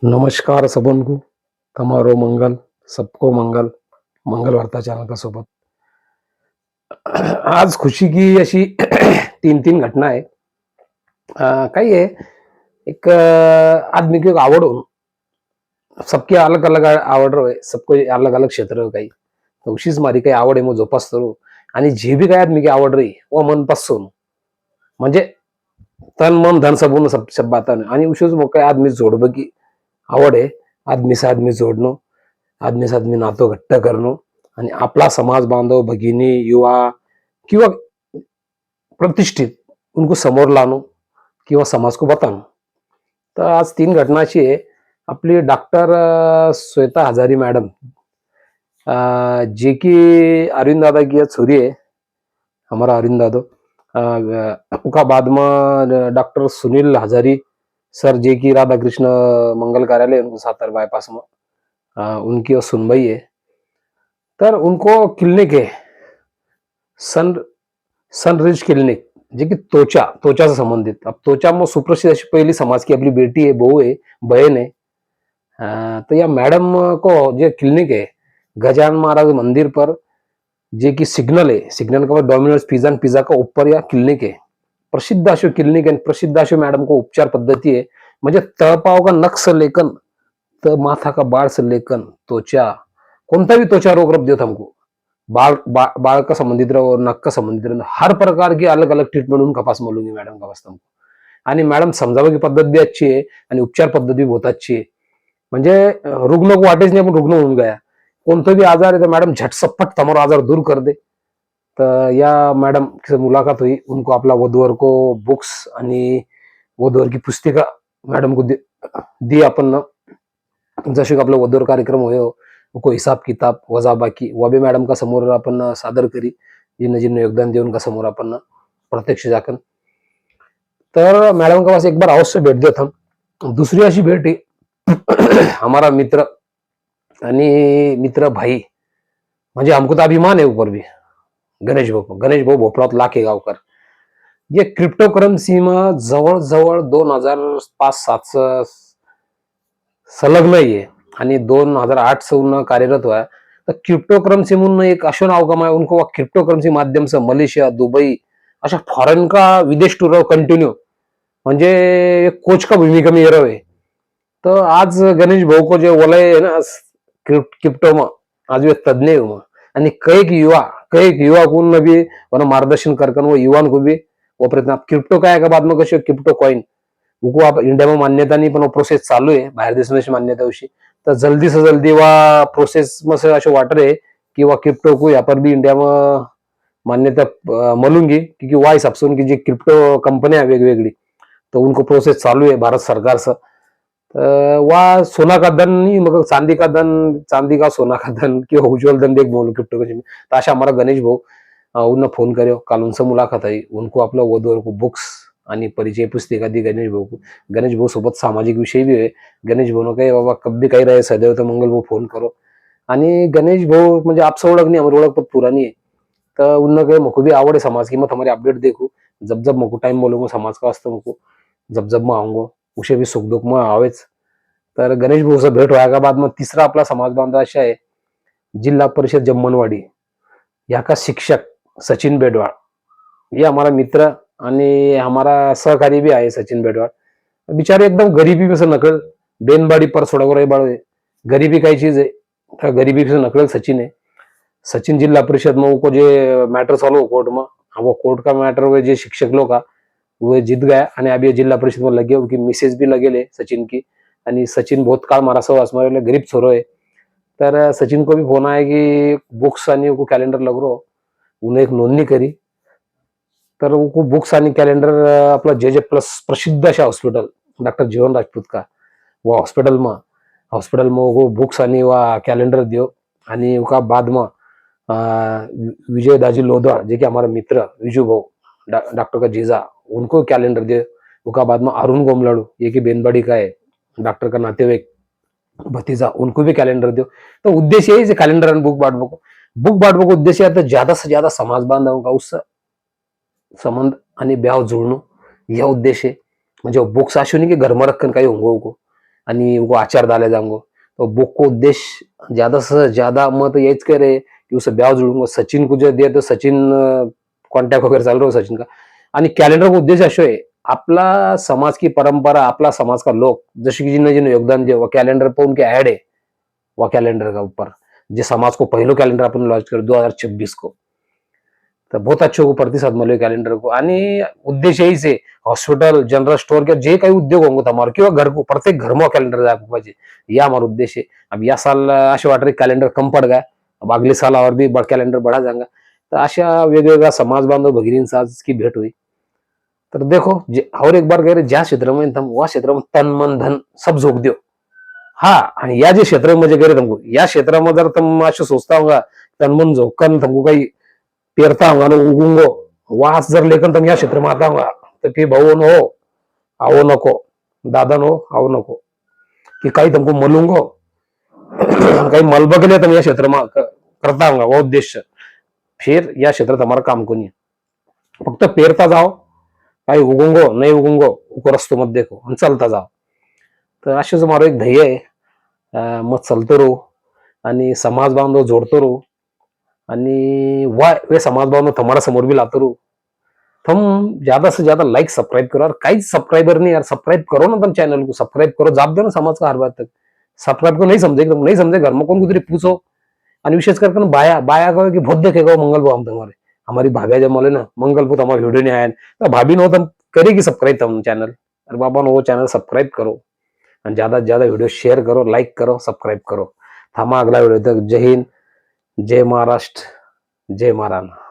नमस्कार सबन को તમારો મંગલ सबको मंगल मंगल वार्ता चॅनल का सोबत आज खुशी की अशी तीन तीन घटना आहे. काही आहे एक आदमी की आवड हो सबके अलग अलग आवड रहे सबको अलग अलग क्षेत्र हो काही तो उशीच मारी काही आवड आहे मग जोपासतो आणि जे बी काय आदमी की आवड रही वो मन पासून म्हणजे तन मन धन सबून सब बाताने आणि उशीच मग काय आदमी जोड बघी आवड आहे आदमी से आदमी जोडणं आदमी से आदमी नातं घट्ट करणं आणि आपला समाज बांधव भगिनी युवा किंवा प्रतिष्ठित उनको समोर लावणं किंवा समाज को बताणं. तर आज तीन घटना अशी आहे. आपली डॉक्टर श्वेता हजारी मैडम जे कि अरविंद दादा की छोरी है हमारा अरविंद दादा उका बाद में डॉक्टर सुनील हजारी सर जे कि राधा कृष्ण मंगल कार्यालय उनको सातर बाईपास में उनकी वो सुनवाई है. तर उनको क्लिनिक है सन सनरिच क्लिनिक जे की त्वचा से संबंधित. अब त्वचा में सुप्रसिद्ध अशी पहिली समाज की आपली बेटी है बहू है बहन है. तो या मैडम को जो क्लिनिक है गजानन महाराज मंदिर पर जे की सिग्नल का डोमिनोज पिज्जा का ऊपर या क्लिनिक है. प्रसिद्ध अशी क्लिनिक है प्रसिद्ध अशी मैडम को उपचार पद्धति है. म्हणजे तळपाव का नख से लेकर तर माथा का बाल से लेकर त्वचा कोणता भी त्वचा रोग रब देता हमको बाल का संबंधित रहो नख का संबंधित रहो हर प्रकार की अलग अलग ट्रीटमेंट उनका पास मिलूंगी मैडम का पास तुमको. आणि मॅडम समजावं की पद्धत भी अच्छी आहे आणि उपचार पद्धत भी बहुत अच्छी आहे. म्हणजे रुग्ण को वाटेच नाही पण रुग्ण होऊन गया कोणतं भी आजार आहे तर मॅडम झटसपट तुम्हारा आजार दूर कर दे. तर या मॅडम से मुलाकात हुई उनको आपला वधूवर को बुक्स आणि वधूवर की पुस्तिका मॅडम को दी आपण जसे की आपला वधूवर कार्यक्रम होयो उनको हिसाब किताब वजा बाकी वह भी मैडम का समोर आपण सादर करी जिन जिन योगदान दिए उनका समोर आपण प्रत्यक्ष जाकर. तर मैडम के पास एक बार अवश्य भेट देत हम. दुसरी अशी भेट आहे हमारा मित्र आणि मित्र भाई म्हणजे हमको तो अभिमान है ऊपर भी गणेश भाऊ भोपळात लाखे गावकर ये क्रिप्टो करन्सी में जवळ 2005-7 संलग्न आहे आणि 2008 से उन कार्यरत हुआ. तर क्रिप्टो करन्सी म्हणून एक अशो नाव कमाया उनको क्रिप्टो करन्सी माध्यम से मलेशिया दुबई अशा फॉरेन का विदेश टूर कंटिन्यू म्हणजे एक कोच का भूमिका में रहे. तो आज गणेश भाऊ को जो वलय है ना क्रिप्टो में आज वे तज्ञ है आणि कई युवा को भी मार्गदर्शन कर वो युवान को भी वो प्रयत्न क्रिप्टो काय का बाद में कसे क्रिप्टो कॉइन उनको आप इंडिया में मान्यता नहीं पण प्रोसेस चालू है बाहेर देश में मान्यता उशी. तर जल्दी से जल्दी वह प्रोसेस में से असे वाट रहे कि वह क्रिप्टो को यहाँ पर भी इंडिया में मान्यता मिलूंगी क्योंकि वह हिसाब से उनकी जो क्रिप्टो कंपनियां वेगवेगळी तो उनको प्रोसेस चालू है भारत सरकार से. वह सोना का धन नहीं मगर चांदी का सोना का धन कि उज्जवल धन देख बोलो क्रिप्टो का. तो अशा हमारा गणेश भाऊ उन्हें फोन करो काल उनसे मुलाकात आई उनको आपला वधूवर को बुक्स आणि परिचय पुस्तिका दी गणेश भाऊ को. गणेश भाऊ सोबत सामाजिक विषय भी है. गणेश भाऊ कही बाबा कब भी काही रहे सदैव तो मंगल भाऊ फोन करो. आणि गणेश भाऊ म्हणजे आपसे ओळख नहीं हमारी ओळख बहुत पुरानी है. तर उनने कहे मको भी आवड़ है समाज की मत हमारी अपडेट देखो जब जब मको टाइम बोलूंगा समाज का वास्ते मको जब जब मैं आऊंगा उसे भी सुख दुख में आवेच. तर गणेश भाऊ से भेट होया बाद में तीसरा आपला समाज बांधव अशा है जिल्हा परिषद जम्मनवाडी यहाँ का शिक्षक सचिन बेडवाळ ये हमारा मित्र आणि हमारा सहकारी भी आहे सचिन बेडवाळ. बिचारे एकदम गरीबी में से नकल बेनबाड़ी पर सोड़ा रहे बड़े गरीबी का चीज है गरीबी से नकल सचिन है. सचिन जिला परिषद में उनको जो मैटर सॉल्व हो कोर्ट में वो कोर्ट का मैटर हुए जो शिक्षक लोग का वो जीत गया आणि अभी जिला परिषद में लगे उनकी मिसेज भी लगेले सचिन की. आणि सचिन बहुत काल मारा सवास मारे गरीब छोरो है. तर सचिन को भी फोन आया कि बुक्स आणि को कैलेंडर लग रहा उन्हें एक नोंदणी करी. तर वो बुक्स आणि कैलेंडर आपला जे प्लस प्रसिद्ध अशा हॉस्पिटल डॉक्टर जीवन राजपूत का वो हॉस्पिटल में वो बुक्स आणि वह कैलेंडर दियो आणि उसका बाद में विजय दाजी लोधवाड़ जे कि हमारा मित्र विजू भाऊ डॉक्टर का जीजा उनको कैलेंडर दियो. उसका बाद में अरुण गोमलाड़ू ये की बेनबाड़ी का है डॉक्टर का नातेवाईक भतीजा उनको भी कैलेंडर दो. तो उद्देश्य यही कैलेंडर और बुक बांटने को उद्देश्य है तो ज्यादा से ज्यादा समाज बांधव का उससे संबंध आणि ब्याह जुळणं यह उद्देश्य है. म्हणजे बुक्स अशी नाही की घर में रखकर काही होंगे को आणि वो आचार डाले जाऊंगो तो बुक को उद्देश्य ज्यादा से ज्यादा मत यहीच करे की उसे ब्याव जुळूंगो सचिन को जो दिया तो सचिन कॉन्टॅक्ट वगैरे चालू रहो सचिन का आणि कॅलेंडर का उद्देश्य अशो आहे आपला समाज की परंपरा आपला समाज का लोक जसे की जिन्हें जिन्हें योगदान दिया वो कैलेंडर पर उनके ऐड है वो कैलेंडर का ऊपर जो समाज को पहलो कैलेंडर अपन लॉन्च कर 2026 को तर बहुत अच्छे को प्रतिसाद मिले कैलेंडर को आणि उद्देश्य यही से हॉस्पिटल जनरल स्टोर के जे काही उद्योग होंगे हमारे किंवा घर को प्रत्येक घर में कैलेंडर जाए पाहिजे यह हमारा उद्देश्य है अब या साल असे वाट रहे कैलेंडर कम पड़ गया अब अगले साल और भी कैलेंडर बढ़ा जाएगा तर अशा वेगवेगळ्या समाज बांधव भगिनींचा आज की भेट हुई तर देखो और एक बार कह रहे ज्या क्षेत्र में तुम वह क्षेत्र में तन मन धन सब झोंक दो हाँ आणि या जे क्षेत्र में कह रहे तुमको या क्षेत्र में जर तुम असं सोचता होगा तन मन झोंकन तुमको काही पेरता होगा ना उगूंगो वास जर लेकर तुम या क्षेत्र में आता होगा तो फिर भाऊ हो आओ नको दादा नो आओ नको कि काही तुमको मलूंगो काही मलबा के लिए तुम या क्षेत्र में करता होगा वो उद्देश्य फिर या क्षेत्रात हमारा काम को नहीं फक्त पेरता जाओ काही उगूंगो नाही उगूंगो उको रस्तो मत देखो आणि चालता जाओ तर असेच मारो एक ध्येय आहे मग चलतो राहू आणि समाज बांधव जोडतो राहू आणि वे समाज बांधव तुम्हारा समोर भी लातो रहू तुम ज्यादा से ज्यादा लाइक सब्सक्राइब करो और कई सब्सक्राइबर नहीं यार सब्सक्राइब करो ना तुम चैनल को सब्सक्राइब करो जाप दो ना समाज का हर बात तक सब्सक्राइब को नहीं समझे तुम नहीं समझे घर में कौन कुछ पूछो और विशेष करके बाया बाया कहो कि बहुत देखेगा मंगल को हम तुम्हारे हमारी भाभ्या जब मोले ना मंगल को तुम्हारा वीडियो नहीं आया तो भाभी नो तुम करेगी सब्सक्राइब तुम चैनल और बाबा नो वो चैनल सब्सक्राइब करो और ज्यादा से ज्यादा वीडियो शेयर करो लाइक करो सब्सक्राइब करो थमा अगला वीडियो तक जय हिंद जय महाराष्ट्र जय महाराणा।